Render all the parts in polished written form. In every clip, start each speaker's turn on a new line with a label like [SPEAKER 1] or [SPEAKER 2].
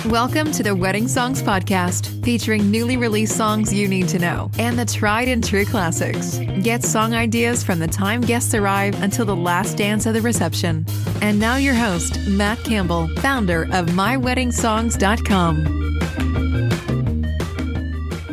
[SPEAKER 1] Welcome to the Wedding Songs Podcast, featuring newly released songs you need to know and the tried and true classics. Get song ideas from the time guests arrive until the last dance of the reception. And now your host, Matt Campbell, founder of MyWeddingSongs.com.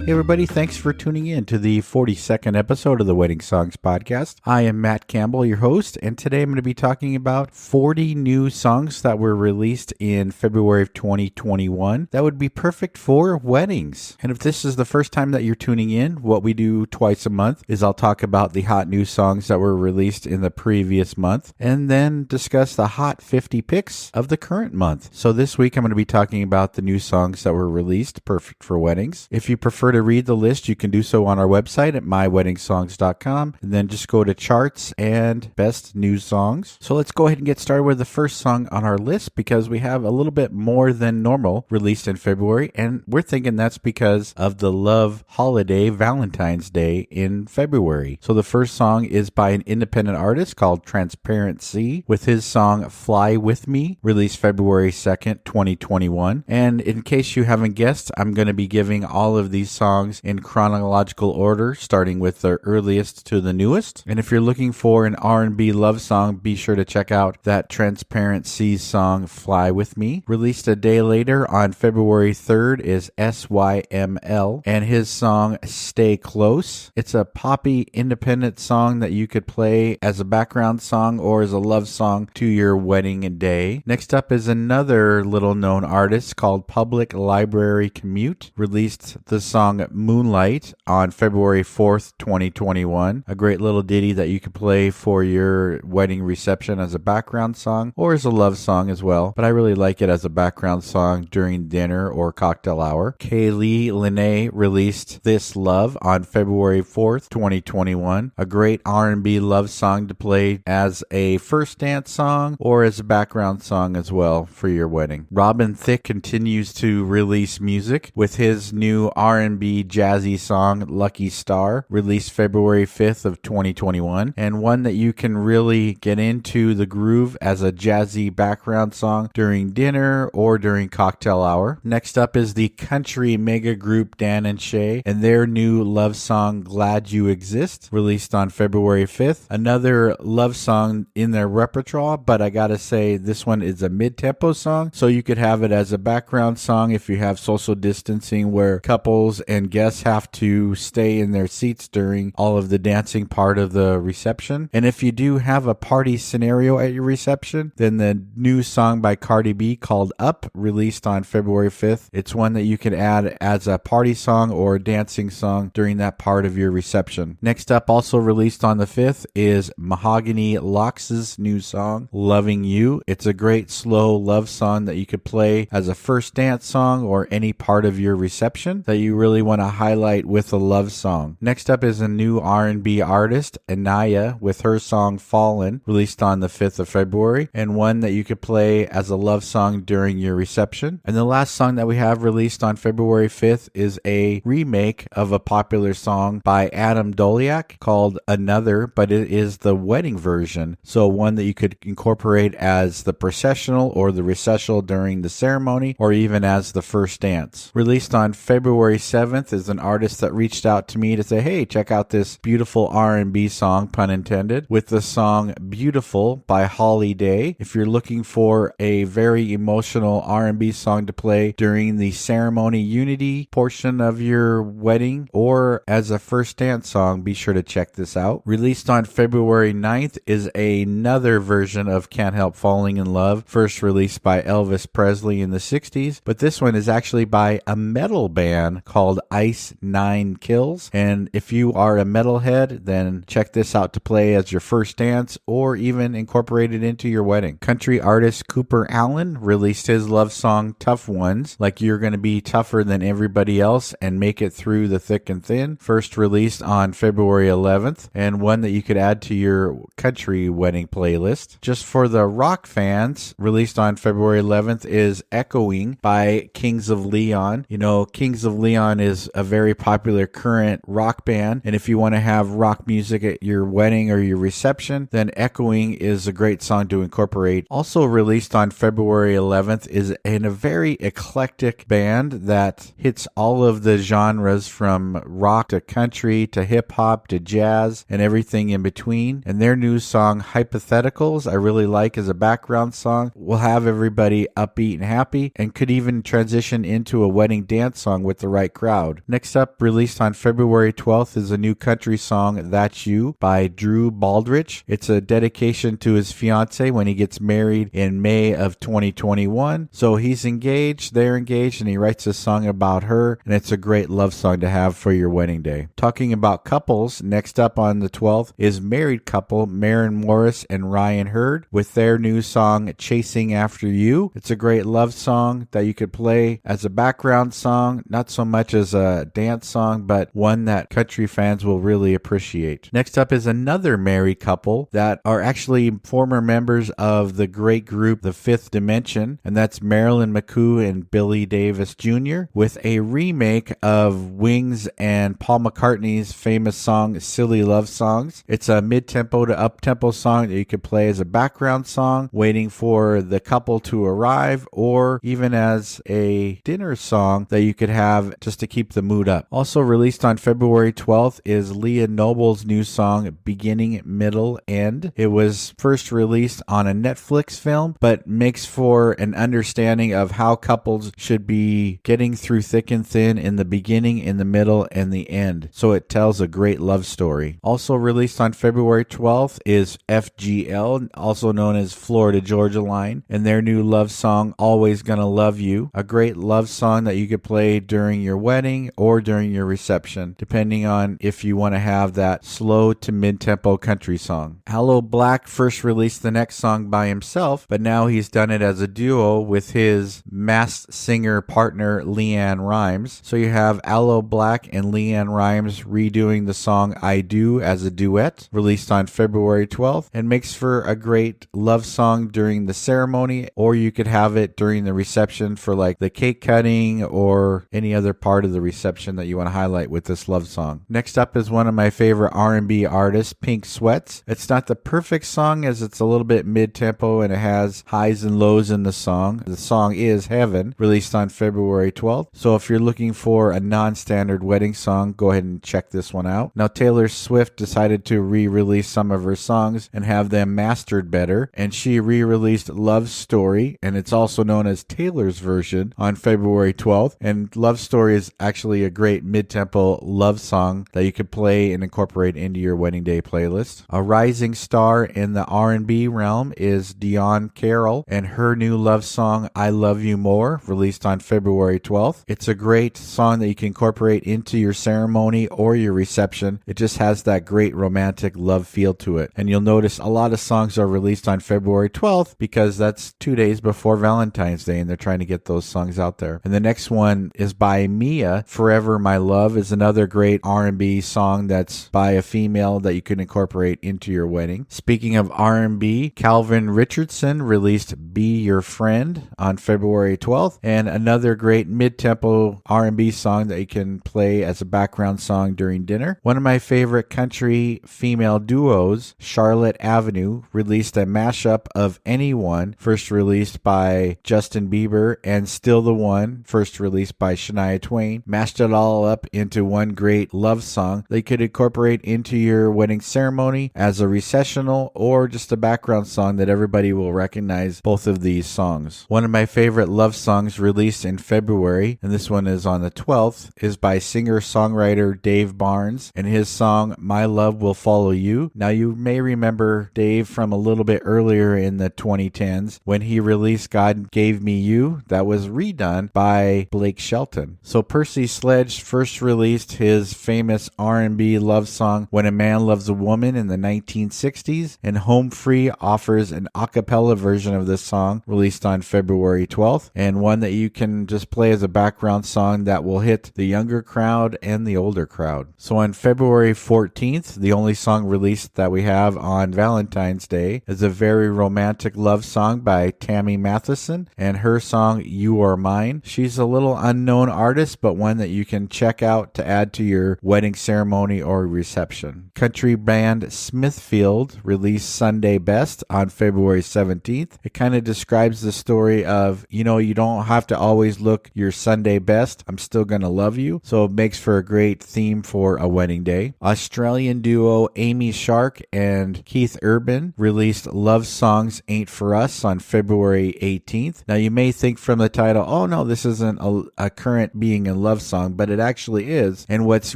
[SPEAKER 2] Hey everybody, thanks for tuning in to the 42nd episode of the Wedding Songs Podcast. I am Matt Campbell, your host, and today I'm going to be talking about 40 new songs that were released in February of 2021 that would be perfect for weddings. And if this is the first time that you're tuning in, what we do twice a month is I'll talk about the hot new songs that were released in the previous month and then discuss the hot 50 picks of the current month. So this week I'm going to be talking about the new songs that were released perfect for weddings. If you prefer to read the list, you can do so on our website at myweddingsongs.com, and then just go to charts and best new songs. So let's go ahead and get started with the first song on our list because we have a little bit more than normal released in February, and we're thinking that's because of the love holiday, Valentine's Day in February. So the first song is by an independent artist called Transparent Sea with his song Fly With Me, released February 2nd, 2021. And in case you haven't guessed, I'm going to be giving all of these songs in chronological order, starting with the earliest to the newest. And if you're looking for an R&B love song, be sure to check out that Transparent Sea song Fly With Me. Released a day later on February 3rd is SYML and his song Stay Close. It's a poppy independent song that you could play as a background song or as a love song to your wedding day. Next up is another little known artist called Public Library Commute. Released the song Moonlight on February 4th, 2021. A great little ditty that you could play for your wedding reception as a background song or as a love song as well. But I really like it as a background song during dinner or cocktail hour. Kaylee Lene released This Love on February 4th, 2021. A great R&B love song to play as a first dance song or as a background song as well for your wedding. Robin Thicke continues to release music with his new R&B jazzy song Lucky Star, released February 5th of 2021, and one that you can really get into the groove as a jazzy background song during dinner or during cocktail hour. Next up is the country mega group Dan and Shay and their new love song Glad You Exist, released on February 5th. Another love song in their repertoire, but I gotta say this one is a mid-tempo song, so you could have it as a background song if you have social distancing where couples and guests have to stay in their seats during all of the dancing part of the reception. And if you do have a party scenario at your reception, then the new song by Cardi B called Up, released on February 5th. It's one that you can add as a party song or a dancing song during that part of your reception. Next up, also released on the 5th, is Mahogany Lox's new song, Loving You. It's a great slow love song that you could play as a first dance song or any part of your reception that you really want to highlight with a love song. Next up is a new R&B artist, Anaya, with her song Fallen, released on the 5th of February, and one that you could play as a love song during your reception. And the last song that we have released on February 5th is a remake of a popular song by Adam Doliak called Another, but it is the wedding version, so one that you could incorporate as the processional or the recessional during the ceremony or even as the first dance. Released on February 7th is an artist that reached out to me to say, hey, check out this beautiful R&B song, pun intended, with the song Beautiful by Holly Day. If you're looking for a very emotional R&B song to play during the ceremony unity portion of your wedding or as a first dance song, be sure to check this out. Released on February 9th is another version of Can't Help Falling in Love, first released by Elvis Presley in the 60s, but this one is actually by a metal band called Ice Nine Kills. And if you are a metalhead, then check this out to play as your first dance or even incorporate it into your wedding. Country artist Cooper Allen released his love song Tough Ones, like you're going to be tougher than everybody else and make it through the thick and thin, first released on February 11th, and one that you could add to your country wedding playlist. Just for the rock fans, released on February 11th is Echoing by Kings of Leon. You know, Kings of Leon is a very popular current rock band, and if you want to have rock music at your wedding or your reception, then Echoing is a great song to incorporate. Also released on February 11th is in a very eclectic band that hits all of the genres from rock to country to hip-hop to jazz and everything in between. And their new song, Hypotheticals, I really like as a background song. Will have everybody upbeat and happy and could even transition into a wedding dance song with the right crowd. Next up, released on February 12th, is a new country song, That's You, by Drew Baldridge. It's a dedication to his fiance when he gets married in May of 2021. So he's engaged, they're engaged, and he writes a song about her, and it's a great love song to have for your wedding day. Talking about couples, next up on the 12th is married couple Maren Morris and Ryan Hurd with their new song, Chasing After You. It's a great love song that you could play as a background song, not so much as a dance song, but one that country fans will really appreciate. Next up is another married couple that are actually former members of the great group The Fifth Dimension, and that's Marilyn McCoo and Billy Davis Jr. with a remake of Wings and Paul McCartney's famous song Silly Love Songs. It's a mid-tempo to up-tempo song that you could play as a background song waiting for the couple to arrive, or even as a dinner song that you could have just to keep the mood up. Also released on February 12th is Leah Noble's new song, Beginning, Middle, End. It was first released on a Netflix film, but makes for an understanding of how couples should be getting through thick and thin in the beginning, in the middle, and the end. So it tells a great love story. Also released on February 12th is FGL, also known as Florida Georgia Line, and their new love song, Always Gonna Love You. A great love song that you could play during your wedding or during your reception, depending on if you want to have that slow to mid-tempo country song. Aloe Black first released the next song by himself, but now he's done it as a duo with his masked singer partner LeAnn Rimes. So you have Aloe Black and LeAnn Rimes redoing the song I Do as a duet, released on February 12th, and makes for a great love song during the ceremony, or you could have it during the reception for like the cake cutting or any other part of the reception that you want to highlight with this love song. Next up is one of my favorite R&B artists, Pink Sweats. It's not the perfect song as it's a little bit mid-tempo and it has highs and lows in the song. The song is Heaven, released on February 12th. So if you're looking for a non-standard wedding song, go ahead and check this one out. Now Taylor Swift decided to re-release some of her songs and have them mastered better, and she re-released Love Story, and it's also known as Taylor's version, on February 12th. And Love Story is actually a great mid-tempo love song that you could play and incorporate into your wedding day playlist. A rising star in the R&B realm is Dion Carroll and her new love song I Love You More, released on February 12th. It's a great song that you can incorporate into your ceremony or your reception. It just has that great romantic love feel to it. And you'll notice a lot of songs are released on February 12th because that's 2 days before Valentine's Day and they're trying to get those songs out there. And the next one is by Mia. Forever My Love is another great R&B song that's by a female that you can incorporate into your wedding. Speaking of R&B, Calvin Richardson released Be Your Friend on February 12th, and another great mid-tempo R&B song that you can play as a background song during dinner. One of my favorite country female duos, Charlotte Avenue, released a mashup of Anyone, first released by Justin Bieber, and Still the One, first released by Shania Twain. Mashed it all up into one great love song that you could incorporate into your wedding ceremony as a recessional or just a background song that everybody will recognize both of these songs. One of my favorite love songs released in February, and this one is on the 12th, is by singer-songwriter Dave Barnes and his song My Love Will Follow You. Now you may remember Dave from a little bit earlier in the 2010s when he released God Gave Me You. That was redone by Blake Shelton. So Percy Sledge first released his famous R&B love song When a Man Loves a Woman in the 1960s, and Home Free offers an a cappella version of this song released on February 12th, and one that you can just play as a background song that will hit the younger crowd and the older crowd. So on February 14th, the only song released that we have on Valentine's Day is a very romantic love song by Tammy Matheson and her song You Are Mine. She's a little unknown artist, but one that you can check out to add to your wedding ceremony or reception. Country band Smithfield released Sunday Best on February 17th. It kind of describes the story of, you don't have to always look your Sunday best. I'm still going to love you. So it makes for a great theme for a wedding day. Australian duo Amy Shark and Keith Urban released Love Songs Ain't For Us on February 18th. Now you may think from the title, oh no, this isn't a current being in love song, but it actually is. And what's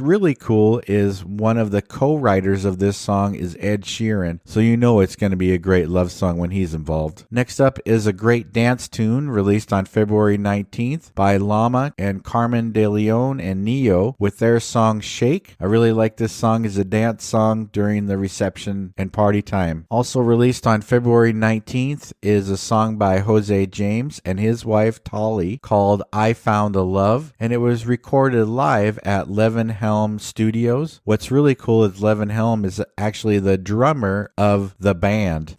[SPEAKER 2] really cool is one of the co-writers of this song is Ed Sheeran. So it's going to be a great love song when he's involved. Next up is a great dance tune released on February 19th by Llama and Carmen De Leon and Neo with their song Shake. I really like this song as a dance song during the reception and party time. Also released on February 19th is a song by Jose James and his wife Tolly called I Found a Love, and it was recorded live at Levin Helm Studios. What's really cool is Levin Helm is actually the drummer of the band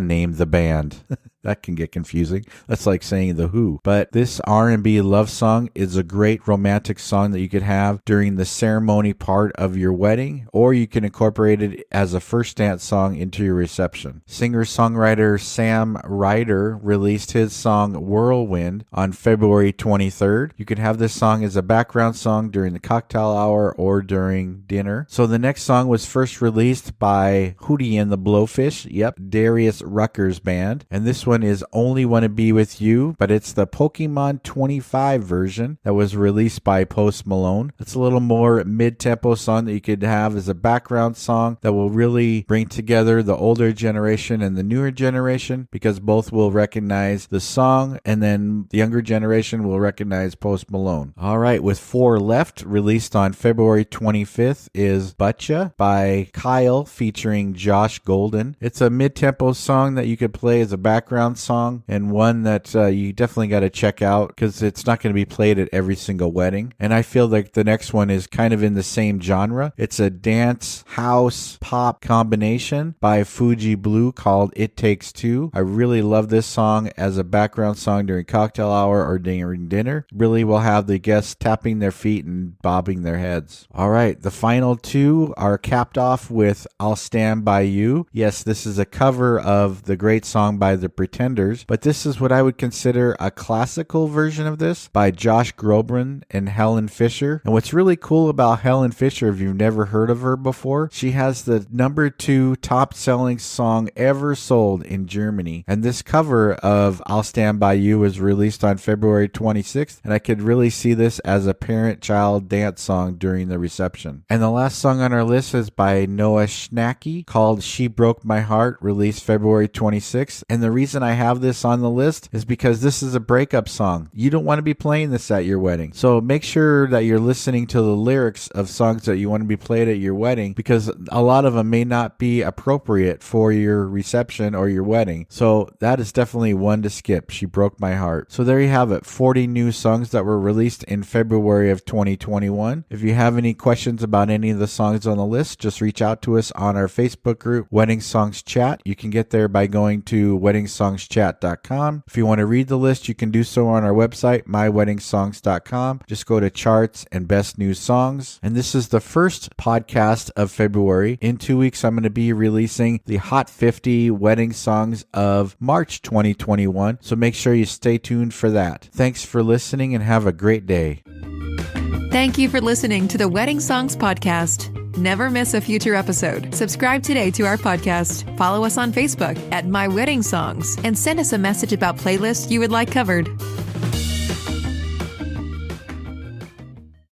[SPEAKER 2] named The Band. That can get confusing. That's like saying The Who. But this R&B love song is a great romantic song that you could have during the ceremony part of your wedding, or you can incorporate it as a first dance song into your reception. Singer-songwriter Sam Ryder released his song Whirlwind on February 23rd. You could have this song as a background song during the cocktail hour or during dinner. So the next song was first released by Hootie and the Blowfish, Darius Rucker's band, and this one is Only Want to Be With You, but it's the Pokemon 25 version that was released by Post Malone. It's a little more mid-tempo song that you could have as a background song that will really bring together the older generation and the newer generation, because both will recognize the song and then the younger generation will recognize Post Malone. All right, with 4 left, released on February 25th is Butcha by Kyle featuring Josh Golden. It's a mid-tempo song that you could play as a background song, and one that you definitely got to check out because it's not going to be played at every single wedding. And I feel like the next one is kind of in the same genre. It's a dance house pop combination by Fuji Blue called It Takes Two. I really love this song as a background song during cocktail hour or during dinner. Really will have the guests tapping their feet and bobbing their heads. All right, the final 2 are capped off with I'll Stand By You. Yes, this is a cover of the great song by the Pretenders, but this is what I would consider a classical version of this by Josh Groban and Helen Fisher. And what's really cool about Helen Fisher, if you've never heard of her before, she has the number 2 top selling song ever sold in Germany. And this cover of I'll Stand By You was released on February 26th, and I could really see this as a parent-child dance song during the reception. And the last song on our list is by Noah Schnacky called She Broke My Heart, released February 26th. And the reason I have this on the list is because this is a breakup song. You don't want to be playing this at your wedding. So make sure that you're listening to the lyrics of songs that you want to be played at your wedding, because a lot of them may not be appropriate for your reception or your wedding. So that is definitely one to skip. She Broke My Heart. So there you have it. 40 new songs that were released in February of 2021. If you have any questions about any of the songs on the list, just reach out to us on our Facebook group, Wedding Songs Chat. You can get there by going to WeddingSongsChat.com. If you want to read the list, you can do so on our website, MyWeddingSongs.com. Just go to Charts and Best New Songs. And this is the first podcast of February. In 2 weeks, I'm going to be releasing the Hot 50 Wedding Songs of March 2021. So make sure you stay tuned for that. Thanks for listening and have a great day.
[SPEAKER 1] Thank you for listening to the Wedding Songs Podcast. Never miss a future episode. Subscribe today to our podcast. Follow us on Facebook at My Wedding Songs and send us a message about playlists you would like covered.